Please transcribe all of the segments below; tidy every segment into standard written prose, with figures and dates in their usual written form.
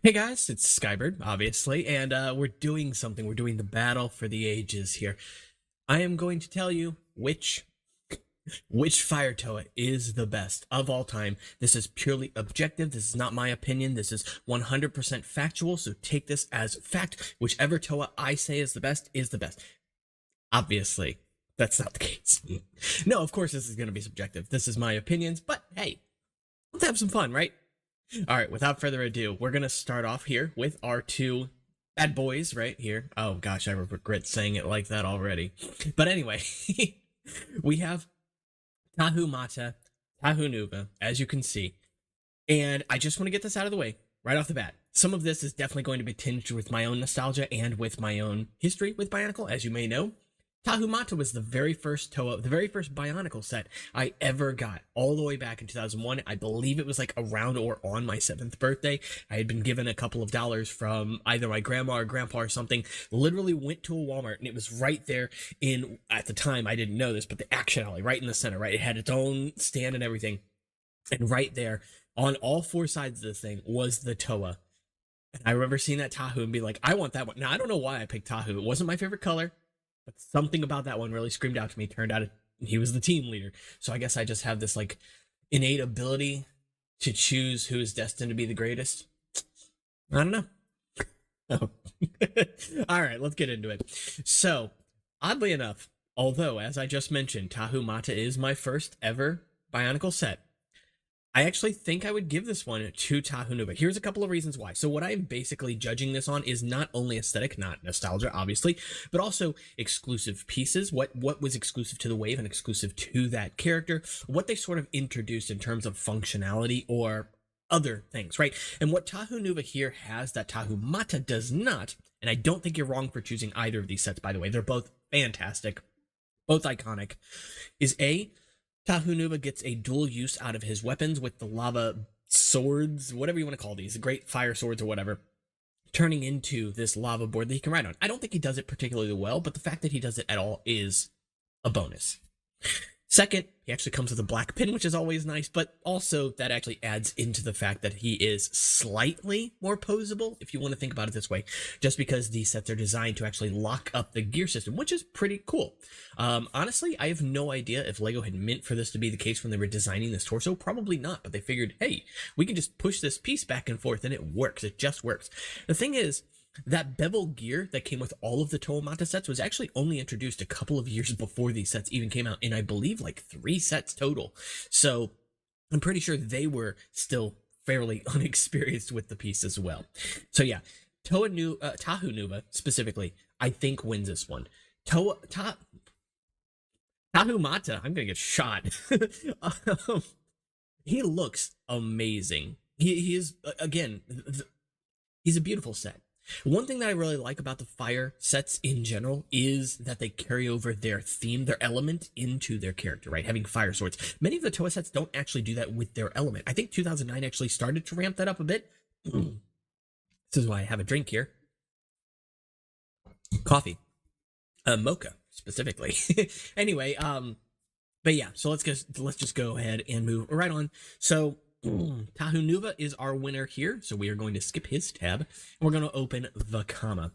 Hey guys, it's Skybird, obviously, and we're doing something. We're doing the battle for the ages here. I am going to tell you which Fire Toa is the best of all time. This is purely objective. This is not my opinion. This is 100% factual, so take this as fact. Whichever Toa I say is the best is the best. Obviously, that's not the case. No, of course this is going to be subjective. This is my opinions, but hey, let's have some fun, right? All right, without further ado, we're going to start off here with our two bad boys right here. Oh gosh, I regret saying it like that already. But anyway, we have Tahu Mata, Tahu Nuva, as you can see. And I just want to get this out of the way right off the bat. Some of this is definitely going to be tinged with my own nostalgia and with my own history with Bionicle, as you may know. Tahu Mata was the very first Toa, the very first Bionicle set I ever got, all the way back in 2001. I believe it was like around or on my 7th birthday. I had been given a couple of dollars from either my grandma or grandpa or something. Literally went to a Walmart and it was right there in, at the time, I didn't know this, but the action alley right in the center, right? It had its own stand and everything. And right there on all four sides of this thing was the Toa. And I remember seeing that Tahu and being like, I want that one. Now, I don't know why I picked Tahu. It wasn't my favorite color. But something about that one really screamed out to me. Turned out he was the team leader. So I guess I just have this like innate ability to choose who is destined to be the greatest. I don't know. Oh. All right, let's get into it. So, oddly enough, although as I just mentioned, Tahu Mata is my first ever Bionicle set, I actually think I would give this one to Tahu Nuva. Here's a couple of reasons why. So what I'm basically judging this on is not only aesthetic, not nostalgia, obviously, but also exclusive pieces. What was exclusive to the wave and exclusive to that character, what they sort of introduced in terms of functionality or other things, right? And what Tahu Nuva here has that Tahu Mata does not, and I don't think you're wrong for choosing either of these sets, by the way. They're both fantastic, both iconic, is Tahu Nuva gets a dual use out of his weapons with the lava swords, whatever you want to call these, the great fire swords or whatever, turning into this lava board that he can ride on. I don't think he does it particularly well, but the fact that he does it at all is a bonus. Second, he actually comes with a black pin, which is always nice, but also that actually adds into the fact that he is slightly more posable, if you want to think about it this way, just because these sets are designed to actually lock up the gear system, which is pretty cool. Honestly, I have no idea if LEGO had meant for this to be the case when they were designing this torso. Probably not, but they figured, hey, we can just push this piece back and forth and it works. It just works. The thing is, that bevel gear that came with all of the Toa Mata sets was actually only introduced a couple of years before these sets even came out, in I believe like 3 sets total. So I'm pretty sure they were still fairly unexperienced with the piece as well. So yeah, Tahu Nuva specifically, I think wins this one. Tahu Mata, I'm gonna get shot. He looks amazing. He is, again, he's a beautiful set. One thing that I really like about the fire sets in general is that they carry over their theme, their element into their character, right? Having fire swords. Many of the Toa sets don't actually do that with their element. I think 2009 actually started to ramp that up a bit. This is why I have a drink here. Coffee. Mocha, specifically. Anyway, but yeah, so let's just go ahead and move right on. So Tahu Nuva is our winner here, so we are going to skip his tab, and we're going to open Vakama.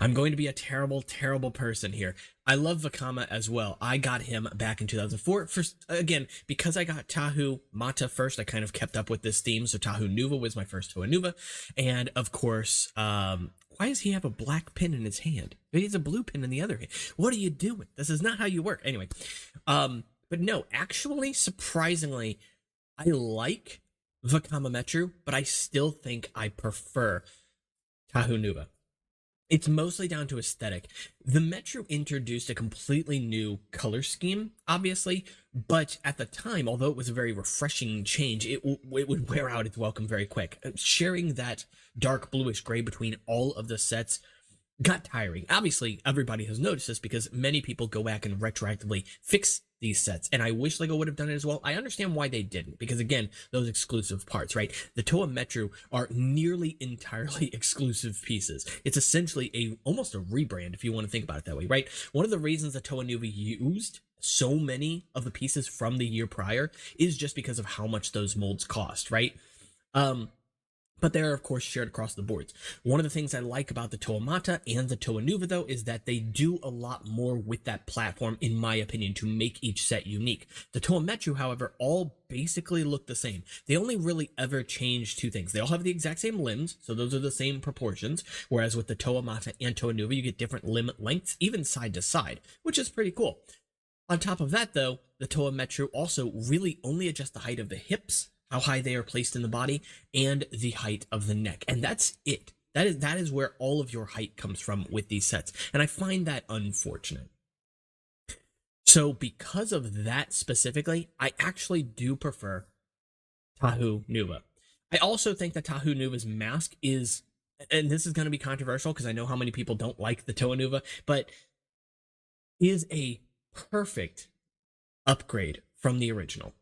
I'm going to be a terrible, terrible person here. I love Vakama as well. I got him back in 2004. First, again, because I got Tahu Mata first, I kind of kept up with this theme, so Tahu Nuva was my first Toa Nuva, and of course, why does he have a black pin in his hand? He has a blue pin in the other hand. What are you doing? This is not how you work. Anyway, but no, actually, surprisingly, I like Vakama Metru, but I still think I prefer Tahu Nuva. It's mostly down to aesthetic. The Metru introduced a completely new color scheme, obviously, but at the time, although it was a very refreshing change, it would wear out its welcome very quick. Sharing that dark bluish gray between all of the sets got tiring. Obviously, everybody has noticed this because many people go back and retroactively fix these sets, and I wish LEGO would have done it as well. I understand why they didn't, because again, those exclusive parts, right? The Toa Metru are nearly entirely exclusive pieces. It's essentially almost a rebrand, if you want to think about it that way, right? One of the reasons that Toa Nuva used so many of the pieces from the year prior is just because of how much those molds cost, right? but they're of course shared across the boards. One of the things I like about the Toa Mata and the Toa Nuva though is that they do a lot more with that platform, in my opinion, to make each set unique. The Toa Metru, however, all basically look the same. They only really ever change two things. They all have the exact same limbs, so those are the same proportions, whereas with the Toa Mata and Toa Nuva you get different limb lengths, even side to side, which is pretty cool. On top of that though, the Toa Metru also really only adjust the height of the hips, how high they are placed in the body, and the height of the neck. And that's it. That is where all of your height comes from with these sets. And I find that unfortunate. So because of that specifically, I actually do prefer Tahu Nuva. I also think that Tahu Nuva's mask is, and this is going to be controversial because I know how many people don't like the Toa Nuva, but is a perfect upgrade from the original.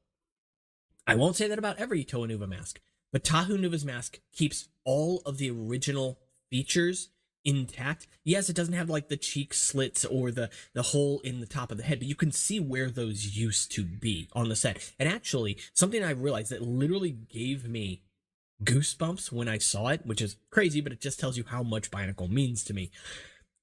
I won't say that about every Toa Nuva mask, but Tahu Nuva's mask keeps all of the original features intact. Yes, it doesn't have like the cheek slits or the hole in the top of the head, but you can see where those used to be on the set. And actually, something I realized that literally gave me goosebumps when I saw it, which is crazy, but it just tells you how much Bionicle means to me,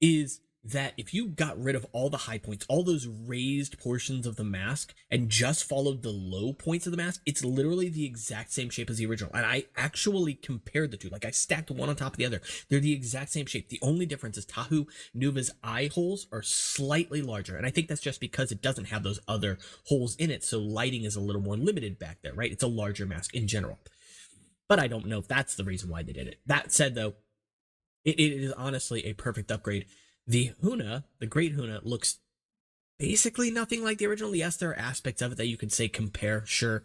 is that if you got rid of all the high points, all those raised portions of the mask, and just followed the low points of the mask, it's literally the exact same shape as the original. And I actually compared the two. Like, I stacked one on top of the other. They're the exact same shape. The only difference is Tahu Nuva's eye holes are slightly larger. And I think that's just because it doesn't have those other holes in it, so lighting is a little more limited back there, right? It's a larger mask in general. But I don't know if that's the reason why they did it. That said, though, it is honestly a perfect upgrade. The Huna, the Great Huna, looks basically nothing like the original. Yes, there are aspects of it that you could say compare, sure,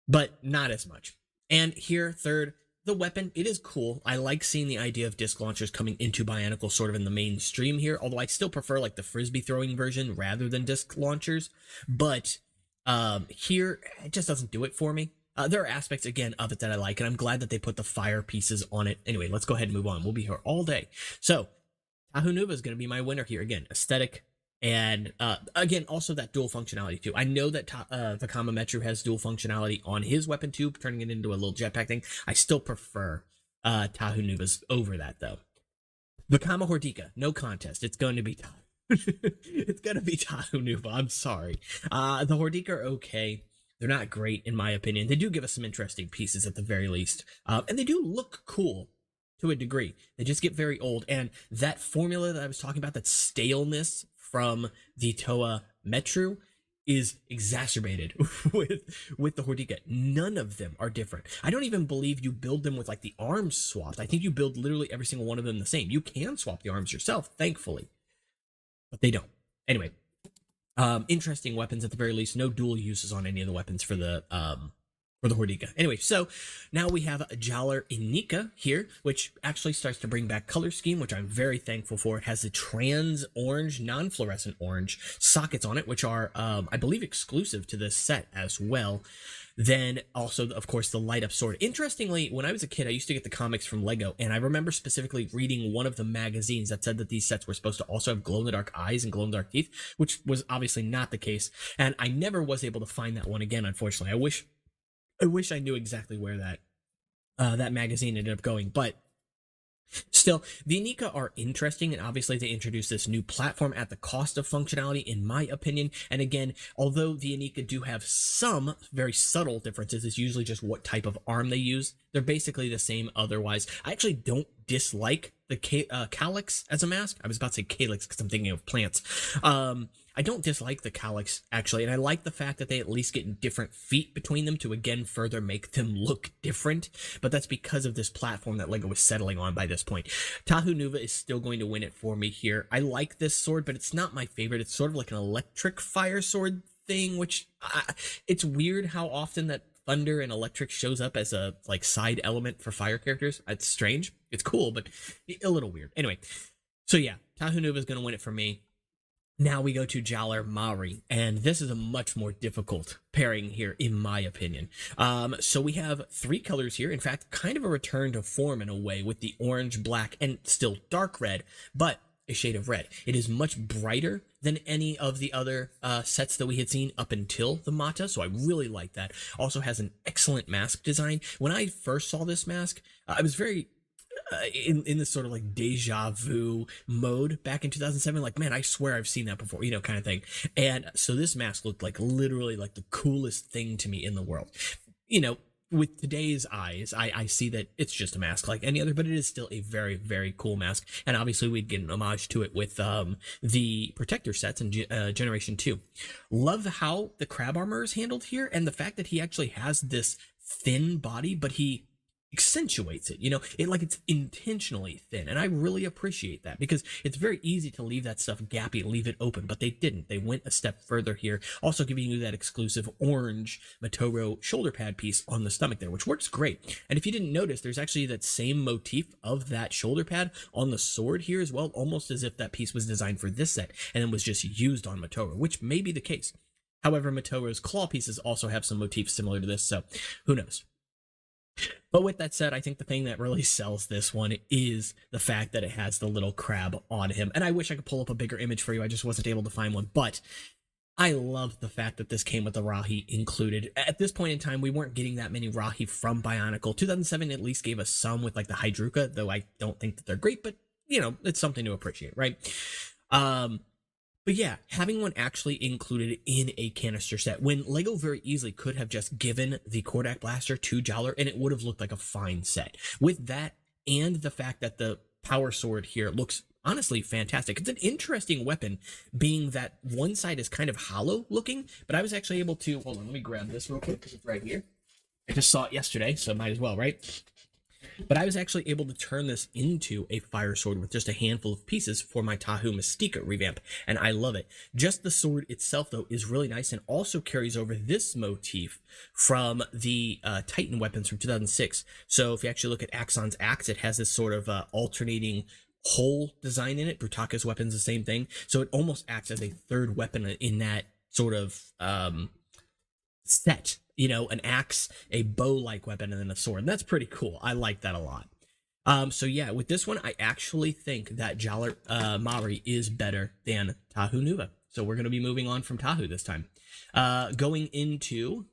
but not as much. And here, third, the weapon, it is cool. I like seeing the idea of disc launchers coming into Bionicle sort of in the mainstream here, although I still prefer like the frisbee throwing version rather than disc launchers. But here, it just doesn't do it for me. There are aspects, again, of it that I like, and I'm glad that they put the fire pieces on it. Anyway, let's go ahead and move on. We'll be here all day. So, Tahu Nuva is going to be my winner here. Again, aesthetic, and again, also that dual functionality too. I know that Vakama Metru has dual functionality on his weapon too, turning it into a little jetpack thing. I still prefer Tahu Nuva's over that though. Vakama Hordika, no contest. It's going to be it's going to be Tahu Nuva. I'm sorry. The Hordika are okay. They're not great in my opinion. They do give us some interesting pieces at the very least, and they do look cool to a degree. They just get very old, and that formula that I was talking about, that staleness from the Toa Metru, is exacerbated with the Hordika. None of them are different. I don't even believe you build them with like the arms swapped. I think you build literally every single one of them the same. You can swap the arms yourself, thankfully, but they don't. Anyway, interesting weapons at the very least. No dual uses on any of the weapons for the Hordika. Anyway, so now we have a Jaller Inika here, which actually starts to bring back color scheme, which I'm very thankful for. It has the trans orange, non-fluorescent orange sockets on it, which are, I believe, exclusive to this set as well. Then also, of course, the light up sword. Interestingly, when I was a kid, I used to get the comics from Lego, and I remember specifically reading one of the magazines that said that these sets were supposed to also have glow-in-the-dark eyes and glow-in-the-dark teeth, which was obviously not the case. And I never was able to find that one again, unfortunately. I wish I knew exactly where that magazine ended up going, but still, the Inika are interesting, and obviously they introduced this new platform at the cost of functionality, in my opinion. And again, although the Inika do have some very subtle differences, it's usually just what type of arm they use. They're basically the same otherwise. I actually don't dislike the calyx as a mask. I was about to say calyx because I'm thinking of plants. I don't dislike the calyx, actually, and I like the fact that they at least get different feet between them to, again, further make them look different, but that's because of this platform that LEGO was settling on by this point. Tahu Nuva is still going to win it for me here. I like this sword, but it's not my favorite. It's sort of like an electric fire sword thing, which, it's weird how often that thunder and electric shows up as a, like, side element for fire characters. It's strange. It's cool, but a little weird. Anyway, so yeah, Tahu Nuva is going to win it for me. Now we go to Jaller Mahri, and this is a much more difficult pairing here, in my opinion. So we have three colors here. In fact, kind of a return to form in a way, with the orange, black, and still dark red, but a shade of red. It is much brighter than any of the other sets that we had seen up until the Mata, so I really like that. Also has an excellent mask design. When I first saw this mask, I was very in this sort of like deja vu mode back in 2007, like, man, I swear I've seen that before, you know, kind of thing. And so this mask looked like literally like the coolest thing to me in the world. You know, with today's eyes, I see that it's just a mask like any other, but it is still a very, very cool mask. And obviously we'd get an homage to it with the protector sets in Generation 2. Love how the crab armor is handled here, and the fact that he actually has this thin body, but he accentuates it, you know, it's intentionally thin, and I really appreciate that, because it's very easy to leave that stuff gappy, leave it open, but they didn't. They went a step further here, also giving you that exclusive orange Metru shoulder pad piece on the stomach there, which works great. And if you didn't notice, there's actually that same motif of that shoulder pad on the sword here as well, almost as if that piece was designed for this set and then was just used on Metru, which may be the case. However, Metru's claw pieces also have some motifs similar to this, so who knows. But with that said, I think the thing that really sells this one is the fact that it has the little crab on him. And I wish I could pull up a bigger image for you. I just wasn't able to find one. But I love the fact that this came with the Rahi included. At this point in time, we weren't getting that many Rahi from Bionicle. 2007 at least gave us some with like the Hordika, though I don't think that they're great. But, you know, it's something to appreciate, right? But yeah, having one actually included in a canister set, when LEGO very easily could have just given the Kodak Blaster to Jaller and it would have looked like a fine set. With that, and the fact that the power sword here looks honestly fantastic. It's an interesting weapon, being that one side is kind of hollow looking, but I was actually able to, hold on, let me grab this real quick because it's right here. I just saw it yesterday, so might as well, right? But I was actually able to turn this into a fire sword with just a handful of pieces for my Tahu Mistika revamp, and I love it. Just the sword itself, though, is really nice, and also carries over this motif from the Titan weapons from 2006. So if you actually look at Axon's axe, it has this sort of alternating hole design in it. Brutaka's weapon's the same thing, so it almost acts as a third weapon in that sort of set. You know, an axe, a bow-like weapon, and then a sword. And that's pretty cool. I like that a lot. So yeah, with this one, I actually think that Jaller Mahri is better than Tahu Nuva. So we're going to be moving on from Tahu this time. Going into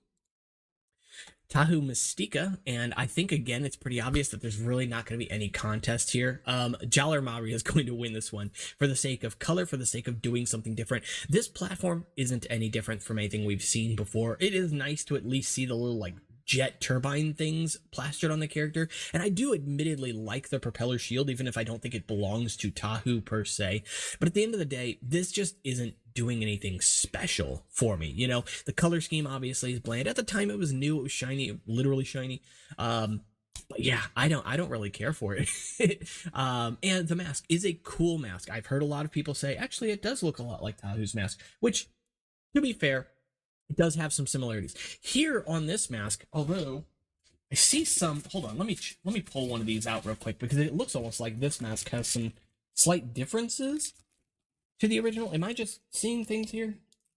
Tahu Mistika, and I think, again, it's pretty obvious that there's really not going to be any contest here. Jaller Mahri is going to win this one for the sake of color, for the sake of doing something different. This platform isn't any different from anything we've seen before. It is nice to at least see the little, like, jet turbine things plastered on the character, and I do admittedly like the propeller shield, even if I don't think it belongs to Tahu per se. But at the end of the day, this just isn't doing anything special for me. You know, the color scheme obviously is bland. At the time it was new, it was shiny, literally shiny. But yeah, I don't really care for it. And the mask is a cool mask. I've heard a lot of people say, actually, it does look a lot like Tahu's mask, which, to be fair, it does have some similarities. Here on this mask, although I see some, hold on, let me pull one of these out real quick, because it looks almost like this mask has some slight differences to the original. Am I just seeing things here?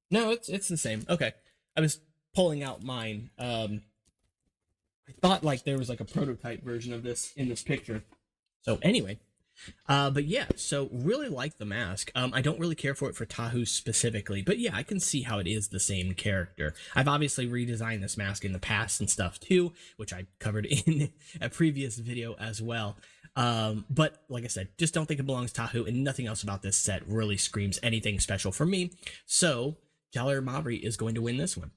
No, it's the same. Okay. I was pulling out mine. I thought like there was like a prototype version of this in this picture. So anyway, but yeah, so really like the mask. I don't really care for it for Tahu specifically, but yeah, I can see how it is the same character. I've obviously redesigned this mask in the past and stuff too, which I covered in a previous video as well. But like I said, just don't think it belongs to Tahu, and nothing else about this set really screams anything special for me. So Jaller Mahri is going to win this one.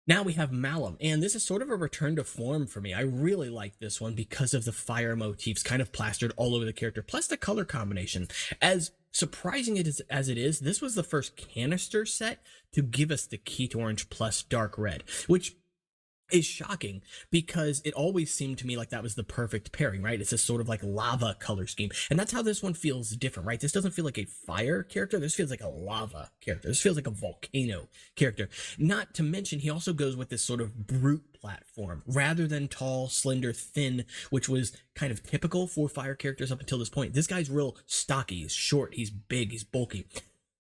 Now we have Malum, and this is sort of a return to form for me. I really like this one because of the fire motifs kind of plastered all over the character, plus the color combination. As surprising as it is, this was the first canister set to give us the Keat Orange plus Dark Red, which is shocking because it always seemed to me like that was the perfect pairing, right? It's this sort of like lava color scheme, and that's how this one feels different, right? This doesn't feel like a fire character. This feels like a lava character. This feels like a volcano character. Not to mention, he also goes with this sort of brute platform rather than tall, slender, thin, which was kind of typical for fire characters up until this point. This guy's real stocky. He's short. He's big. He's bulky.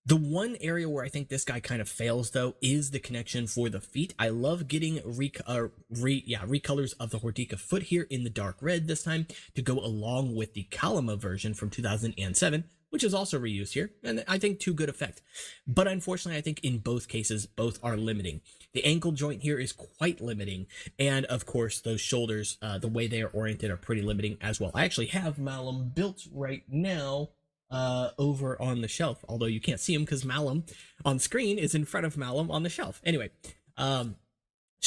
The one area where I think this guy kind of fails, though, is the connection for the feet. I love getting recolors of the Hordika foot here in the dark red this time to go along with the Kalama version from 2007, which is also reused here, and I think to good effect. But unfortunately, I think in both cases, both are limiting. The ankle joint here is quite limiting, and of course, those shoulders, the way they are oriented, are pretty limiting as well. I actually have Malum built right now over on the shelf, although you can't see him because Malum on screen is in front of Malum on the shelf. Anyway, so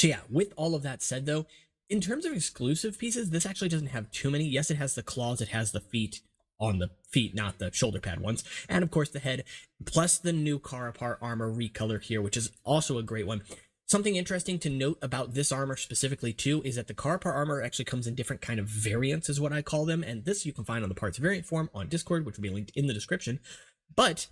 yeah, with all of that said, though, in terms of exclusive pieces, this actually doesn't have too many. Yes, it has the claws, it has the feet on the feet, not the shoulder pad ones, and of course the head, plus the new Karapar armor recolor here, which is also a great one. Something interesting to note about this armor specifically too is that the Karapar armor actually comes in different kind of variants, is what I call them, and this you can find on the parts variant forum on Discord, which will be linked in the description. But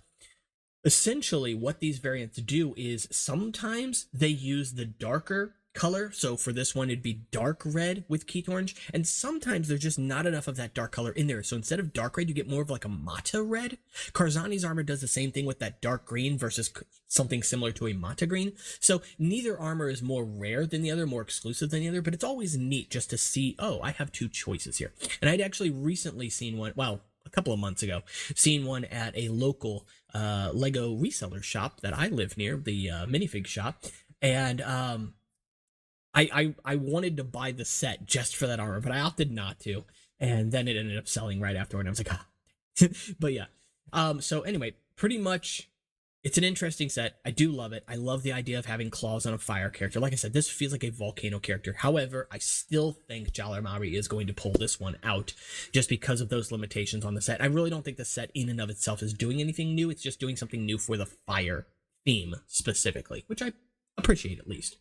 essentially what these variants do is sometimes they use the darker color, so for this one it'd be dark red with Keith orange, and sometimes there's just not enough of that dark color in there, so instead of dark red you get more of like a mata red. Karzani's armor does the same thing with that dark green versus something similar to a mata green, so neither armor is more rare than the other, more exclusive than the other, but it's always neat just to see, oh, I have two choices here. And I'd actually recently seen one, well, a couple of months ago, seen one at a local Lego reseller shop that I live near, the minifig shop, and I wanted to buy the set just for that armor, but I opted not to, and then it ended up selling right afterward, and I was like, ah. But yeah, so anyway, pretty much, it's an interesting set. I do love it. I love the idea of having claws on a fire character. Like I said, this feels like a volcano character. However, I still think Jaller Mahri is going to pull this one out just because of those limitations on the set. I really don't think the set in and of itself is doing anything new. It's just doing something new for the fire theme specifically, which I appreciate at least.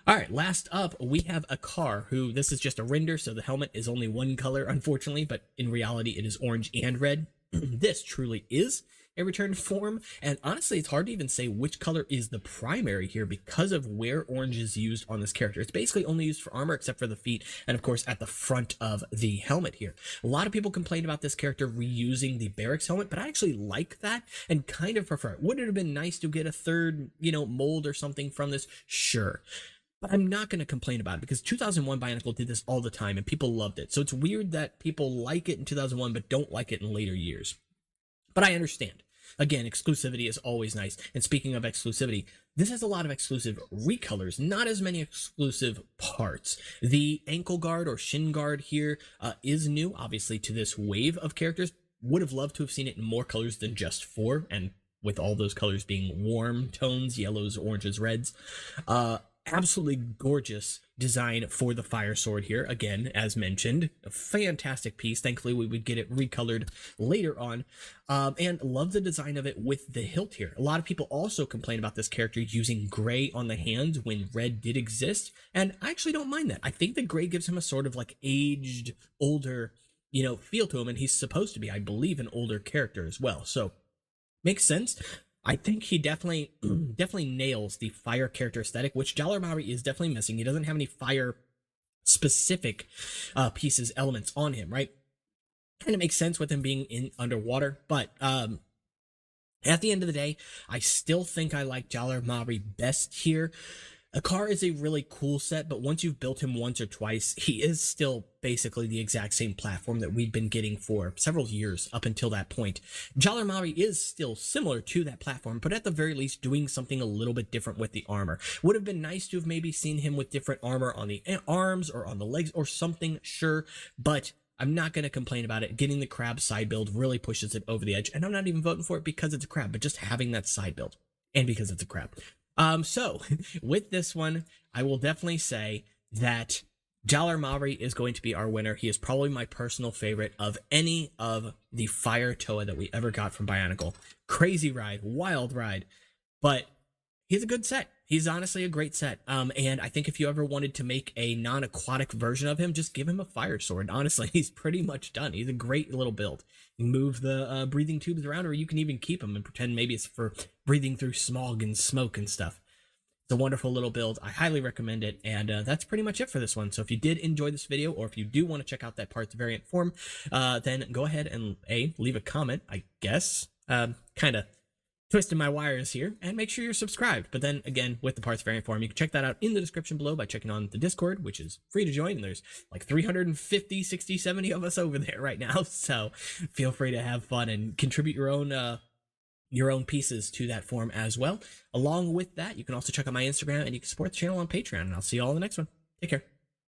All right, last up, we have Ackar, who, this is just a render, so the helmet is only one color, unfortunately, but in reality, it is orange and red. This truly is a return form, and honestly, it's hard to even say which color is the primary here because of where orange is used on this character. It's basically only used for armor except for the feet, and of course, at the front of the helmet here. A lot of people complain about this character reusing the barracks helmet, but I actually like that and kind of prefer it. Would it have been nice to get a third, mold or something from this? Sure. But I'm not going to complain about it because 2001 Bionicle did this all the time and people loved it. So it's weird that people like it in 2001 but don't like it in later years. But I understand. Again, exclusivity is always nice. And speaking of exclusivity, this has a lot of exclusive recolors, not as many exclusive parts. The ankle guard or shin guard here is new, obviously, to this wave of characters. Would have loved to have seen it in more colors than just 4, and with all those colors being warm tones, yellows, oranges, reds. Absolutely gorgeous design for the fire sword here. Again, as mentioned, a fantastic piece. Thankfully, we would get it recolored later on. And love the design of it with the hilt here. A lot of people also complain about this character using gray on the hands when red did exist. And I actually don't mind that. I think the gray gives him a sort of like aged, older, feel to him. And he's supposed to be, I believe, an older character as well. So makes sense. I think he definitely nails the fire character aesthetic, which Jaller Mahri is definitely missing. He doesn't have any fire specific elements on him, right? Kind of makes sense with him being in underwater, but at the end of the day, I still think I like Jaller Mahri best here. Ackar is a really cool set, but once you've built him once or twice, he is still basically the exact same platform that we've been getting for several years up until that point. Jaller Mahri is still similar to that platform, but at the very least doing something a little bit different with the armor. Would have been nice to have maybe seen him with different armor on the arms or on the legs or something, sure, but I'm not going to complain about it. Getting the crab side build really pushes it over the edge, and I'm not even voting for it because it's a crab, but just having that side build, and because it's a crab. So with this one, I will definitely say that Jaller Mahri is going to be our winner. He is probably my personal favorite of any of the fire Toa that we ever got from Bionicle. Crazy ride, wild ride, but he's a good set. He's honestly a great set. And I think if you ever wanted to make a non-aquatic version of him, just give him a fire sword. Honestly, he's pretty much done. He's a great little build. You can move the breathing tubes around, or you can even keep him and pretend maybe it's for breathing through smog and smoke and stuff. It's a wonderful little build. I highly recommend it. And that's pretty much it for this one. So if you did enjoy this video, or if you do want to check out that parts variant form, then go ahead and leave a comment, I guess. Kind of twisting my wires here, and make sure you're subscribed. But then again, with the parts variant forum, you can check that out in the description below by checking on the Discord, which is free to join. And there's like 350, 60, 70 of us over there right now. So feel free to have fun and contribute your own pieces to that forum as well. Along with that, you can also check out my Instagram and you can support the channel on Patreon. And I'll see you all in the next one. Take care.